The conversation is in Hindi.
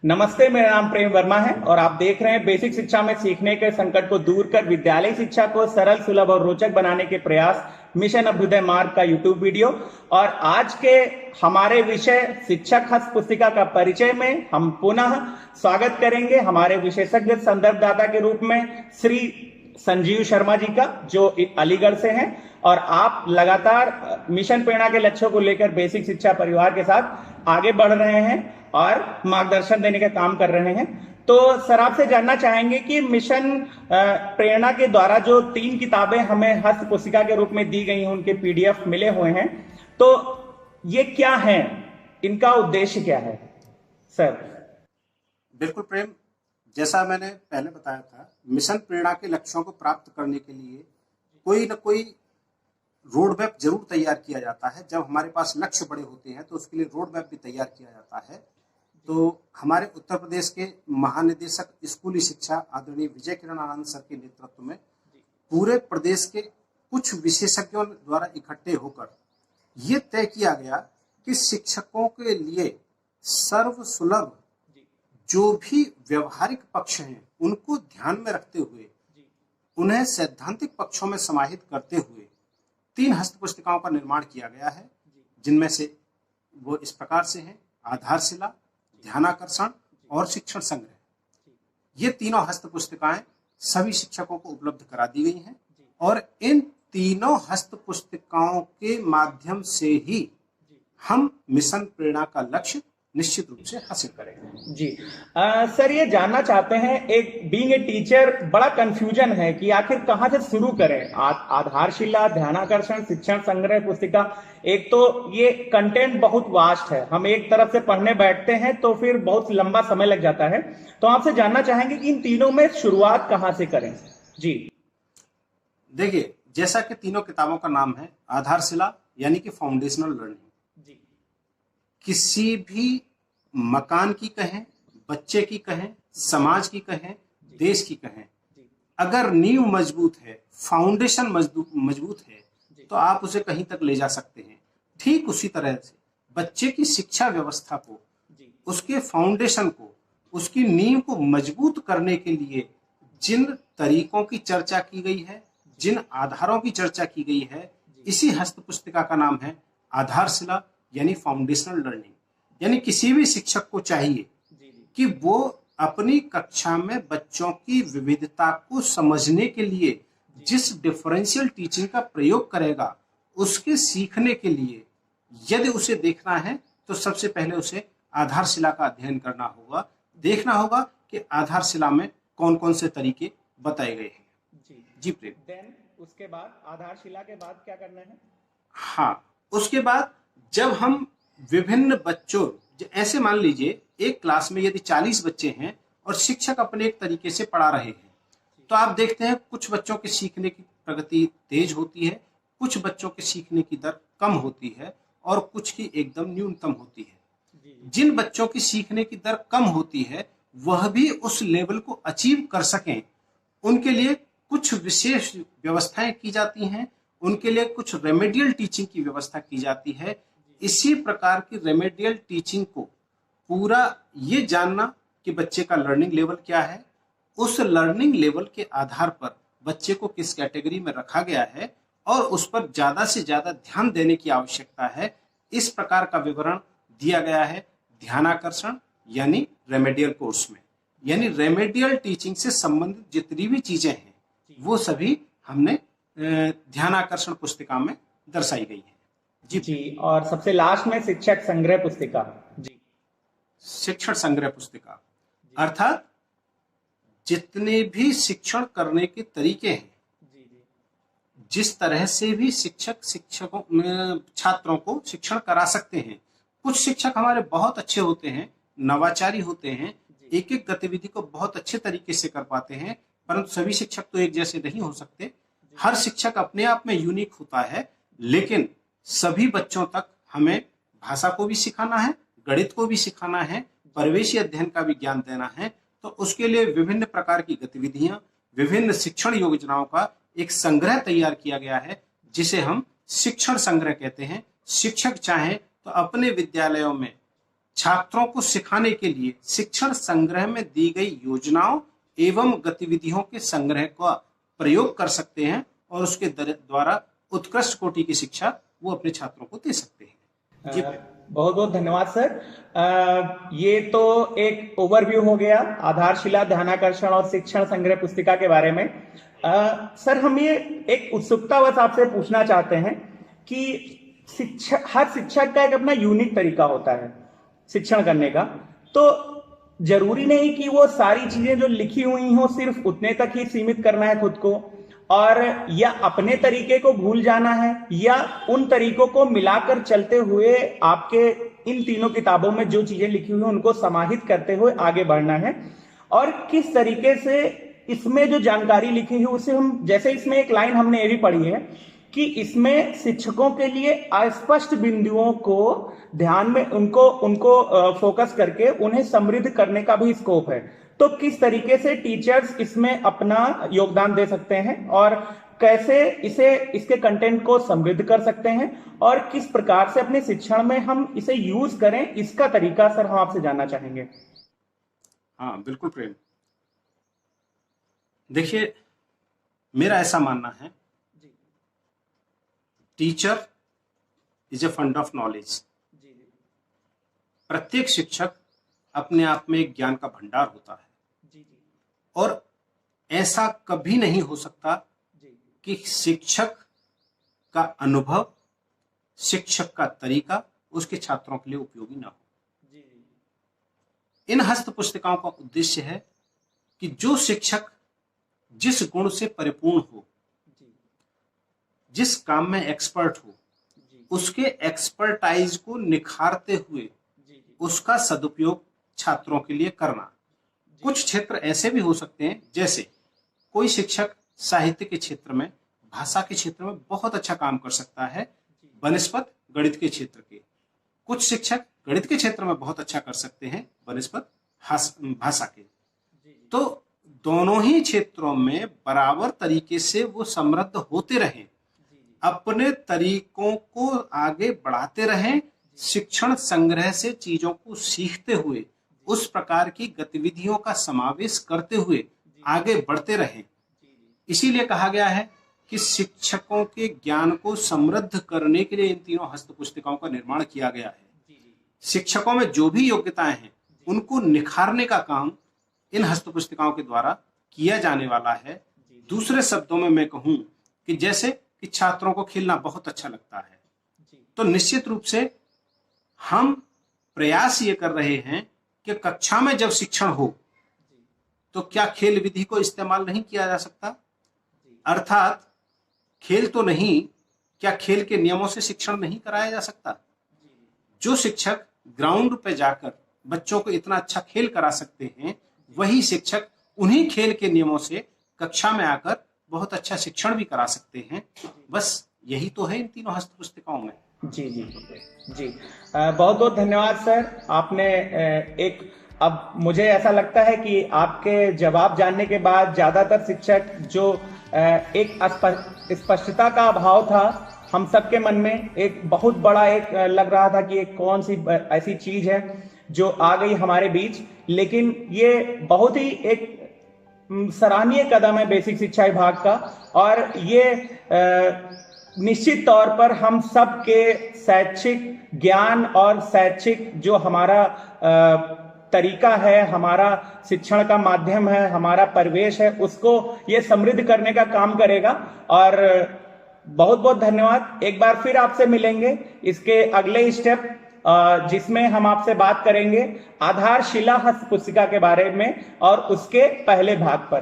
नमस्ते, मेरा नाम प्रेम वर्मा है और आप देख रहे हैं बेसिक शिक्षा में सीखने के संकट को दूर कर विद्यालय शिक्षा को सरल, सुलभ और रोचक बनाने के प्रयास मिशन अभ्युदय मार्ग का यूट्यूब वीडियो। और आज के हमारे विषय शिक्षक हस्त पुस्तिका का परिचय में हम पुनः स्वागत करेंगे हमारे विशेषज्ञ संदर्भदाता के रूप में श्री संजीव शर्मा जी का, जो अलीगढ़ से हैं और आप लगातार मिशन प्रेरणा के लक्ष्यों को लेकर बेसिक शिक्षा परिवार के साथ आगे बढ़ रहे हैं और मार्गदर्शन देने का काम कर रहे हैं। तो सर, आपसे जानना चाहेंगे कि मिशन प्रेरणा के द्वारा जो 3 किताबें हमें हस्त पुस्तिका के रूप में दी गई हैं, उनके पीडीएफ मिले हुए हैं, तो ये क्या है, इनका उद्देश्य क्या है सर? बिल्कुल प्रेम, जैसा मैंने पहले बताया था, मिशन प्रेरणा के लक्ष्यों को प्राप्त करने के लिए कोई न कोई रोड मैप जरूर तैयार किया जाता है। जब हमारे पास लक्ष्य बड़े होते हैं तो उसके लिए रोड मैप भी तैयार किया जाता है। तो हमारे उत्तर प्रदेश के महानिदेशक स्कूली शिक्षा आदरणीय विजय किरण आनंद सर के नेतृत्व में पूरे प्रदेश के कुछ विशेषज्ञों द्वारा इकट्ठे होकर ये तय किया गया कि शिक्षकों के लिए सर्व सुलभ जो भी व्यवहारिक पक्ष हैं उनको ध्यान में रखते हुए उन्हें सैद्धांतिक पक्षों में समाहित करते हुए 3 हस्त पुस्तिकाओं का निर्माण किया गया है, जिनमें से वो इस प्रकार से हैं: आधारशिला, ध्यानाकर्षण और शिक्षण संग्रह। ये तीनों हस्त पुस्तिकाएं सभी शिक्षकों को उपलब्ध करा दी गई हैं और इन तीनों हस्त पुस्तिकाओं के माध्यम से ही हम मिशन प्रेरणा का लक्ष्य निश्चित रूप से हासिल करेंगे। जी सर, ये जानना चाहते हैं, एक बीइंग ए टीचर बड़ा कंफ्यूजन है कि आखिर कहां से शुरू करें। आधारशिला, ध्यानाकर्षण, शिक्षण संग्रह पुस्तिका, एक तो ये कंटेंट बहुत वास्ट है, हम एक तरफ से पढ़ने बैठते हैं तो फिर बहुत लंबा समय लग जाता है। तो आपसे जानना चाहेंगे कि इन तीनों में शुरुआत कहां से करें? जी देखिए, जैसा कि तीनों किताबों का नाम है आधारशिला यानी कि फाउंडेशनल लर्निंग। किसी भी मकान की कहें, बच्चे की कहें, समाज की कहें, देश की कहें, अगर नींव मजबूत है, फाउंडेशन मजबूत है, तो आप उसे कहीं तक ले जा सकते हैं। ठीक उसी तरह से बच्चे की शिक्षा व्यवस्था को, उसके फाउंडेशन को, उसकी नींव को मजबूत करने के लिए जिन तरीकों की चर्चा की गई है, जिन आधारों की चर्चा की गई है, इसी हस्त पुस्तिका का नाम है आधारशिला यानी फाउंडेशनल लर्निंग। यानी किसी भी शिक्षक को चाहिए कि वो अपनी कक्षा में बच्चों की विविधता को समझने के लिए जिस डिफरेंशियल टीचिंग का प्रयोग करेगा, उसके सीखने के लिए यदि उसे देखना है तो सबसे पहले उसे आधारशिला का अध्ययन करना होगा, देखना होगा कि आधारशिला में कौन कौन से तरीके बताए गए हैं। जी प्रेम। देन उसके बाद, आधारशिला के बाद क्या करना है? हाँ, उसके बाद जब हम विभिन्न बच्चों, ऐसे मान लीजिए एक क्लास में यदि 40 बच्चे हैं और शिक्षक अपने एक तरीके से पढ़ा रहे हैं, तो आप देखते हैं कुछ बच्चों के सीखने की प्रगति तेज होती है, कुछ बच्चों के सीखने की दर कम होती है और कुछ की एकदम न्यूनतम होती है। जिन बच्चों की सीखने की दर कम होती है वह भी उस लेवल को अचीव कर सकें, उनके लिए कुछ विशेष व्यवस्थाएं की जाती हैं, उनके लिए कुछ रेमेडियल टीचिंग की व्यवस्था की जाती है। इसी प्रकार की रेमेडियल टीचिंग को पूरा ये जानना कि बच्चे का लर्निंग लेवल क्या है, उस लर्निंग लेवल के आधार पर बच्चे को किस कैटेगरी में रखा गया है और उस पर ज्यादा से ज्यादा ध्यान देने की आवश्यकता है, इस प्रकार का विवरण दिया गया है ध्यानाकर्षण यानी रेमेडियल कोर्स में। यानी रेमेडियल टीचिंग से संबंधित जितनी भी चीजें हैं वो सभी हमने ध्यानाकर्षण पुस्तिका में दर्शाई गई है। जी और सबसे लास्ट में शिक्षक संग्रह पुस्तिका। जी, शिक्षण संग्रह पुस्तिका अर्थात जितने भी शिक्षण करने के तरीके हैं, जिस तरह से भी शिक्षकों छात्रों को शिक्षण करा सकते हैं। कुछ शिक्षक हमारे बहुत अच्छे होते हैं, नवाचारी होते हैं, एक एक गतिविधि को बहुत अच्छे तरीके से कर पाते हैं, परंतु सभी शिक्षक तो एक जैसे नहीं हो सकते। हर शिक्षक अपने आप में यूनिक होता है, लेकिन सभी बच्चों तक हमें भाषा को भी सिखाना है, गणित को भी सिखाना है, परिवेशी अध्ययन का भी ज्ञान देना है। तो उसके लिए विभिन्न प्रकार की गतिविधियां, विभिन्न शिक्षण योजनाओं का एक संग्रह तैयार किया गया है, जिसे हम शिक्षण संग्रह कहते हैं। शिक्षक चाहे तो अपने विद्यालयों में छात्रों को सिखाने के लिए शिक्षण संग्रह में दी गई योजनाओं एवं गतिविधियों के संग्रह का प्रयोग कर सकते हैं और उसके द्वारा उत्कृष्ट कोटि की शिक्षा वो अपने छात्रों को दे सकते हैं। जी बहुत बहुत धन्यवाद सर। ये तो एक ओवरव्यू हो गया आधारशिला, ध्यानाकर्षण और शिक्षण संग्रह पुस्तिका के बारे में। सर, हम ये एक उत्सुकतावश आपसे पूछना चाहते हैं कि हर शिक्षक का एक अपना यूनिक तरीका होता है शिक्षण करने का, तो जरूरी नहीं कि वो सारी चीजें जो लिखी हुई हो सिर्फ उतने तक ही सीमित करना है खुद को, और या अपने तरीके को भूल जाना है, या उन तरीकों को मिलाकर चलते हुए आपके इन तीनों किताबों में जो चीजें लिखी हुई हैं उनको समाहित करते हुए आगे बढ़ना है। और किस तरीके से इसमें जो जानकारी लिखी है उसे हम, जैसे इसमें एक लाइन हमने ये भी पढ़ी है कि इसमें शिक्षकों के लिए अस्पष्ट बिंदुओं को ध्यान में उनको फोकस करके उन्हें समृद्ध करने का भी स्कोप है। तो किस तरीके से टीचर्स इसमें अपना योगदान दे सकते हैं और कैसे इसके कंटेंट को समृद्ध कर सकते हैं और किस प्रकार से अपने शिक्षण में हम इसे यूज करें, इसका तरीका सर हम आपसे जानना चाहेंगे। हाँ बिल्कुल प्रेम, देखिए मेरा ऐसा मानना है, teacher is a fund of knowledge. प्रत्येक शिक्षक अपने आप में एक ज्ञान का भंडार होता है और ऐसा कभी नहीं हो सकता कि शिक्षक का अनुभव, शिक्षक का तरीका उसके छात्रों के लिए उपयोगी ना हो। इन हस्त पुस्तिकाओं का उद्देश्य है कि जो शिक्षक जिस गुण से परिपूर्ण हो, जिस काम में एक्सपर्ट हो, उसके एक्सपर्टाइज को निखारते हुए उसका सदुपयोग छात्रों के लिए करना। कुछ क्षेत्र ऐसे भी हो सकते हैं, जैसे कोई शिक्षक साहित्य के क्षेत्र में, भाषा के क्षेत्र में बहुत अच्छा काम कर सकता है बनिस्पत गणित के क्षेत्र के। कुछ शिक्षक गणित के क्षेत्र में बहुत अच्छा कर सकते हैं बनिस्पत भाषा के। तो दोनों ही क्षेत्रों में बराबर तरीके से वो समृद्ध होते रहें, अपने तरीकों को आगे बढ़ाते रहें, शिक्षण संग्रह से चीजों को सीखते हुए उस प्रकार की गतिविधियों का समावेश करते हुए आगे बढ़ते रहें। इसीलिए कहा गया है कि शिक्षकों के ज्ञान को समृद्ध करने के लिए इन तीनों हस्त पुस्तिकाओं का निर्माण किया गया है। शिक्षकों में जो भी योग्यताएं हैं उनको निखारने का काम इन हस्त पुस्तिकाओं के द्वारा किया जाने वाला है। दूसरे शब्दों में मैं कहूं कि जैसे कि छात्रों को खेलना बहुत अच्छा लगता है, तो निश्चित रूप से हम प्रयास ये कर रहे हैं कि कक्षा में जब शिक्षण हो तो क्या खेल विधि को इस्तेमाल नहीं किया जा सकता, अर्थात खेल तो नहीं, क्या खेल के नियमों से शिक्षण नहीं कराया जा सकता। जो शिक्षक ग्राउंड पे जाकर बच्चों को इतना अच्छा खेल करा सकते हैं, वही शिक्षक उन्हीं खेल के नियमों से कक्षा में आकर बहुत अच्छा शिक्षण भी करा सकते हैं। बस यही तो है इन तीनों हस्त पुस्तिकाओं में। जी जी जी, बहुत बहुत धन्यवाद सर। आपने अब मुझे ऐसा लगता है कि आपके जवाब जानने के बाद ज्यादातर शिक्षक जो एक स्पष्टता का अभाव था हम सबके मन में, एक बहुत बड़ा एक लग रहा था कि एक कौन सी ऐसी चीज है जो आ गई हमारे बीच, लेकिन ये बहुत ही एक सराहनीय कदम है बेसिक शिक्षा विभाग का, और ये निश्चित तौर पर हम सब के शैक्षिक ज्ञान और शैक्षिक जो हमारा तरीका है, हमारा शिक्षण का माध्यम है, हमारा परिवेश है, उसको ये समृद्ध करने का काम करेगा। और बहुत बहुत धन्यवाद। एक बार फिर आपसे मिलेंगे इसके अगले स्टेप जिसमें हम आपसे बात करेंगे आधारशिला हस्त पुस्तिका के बारे में और उसके पहले भाग पर।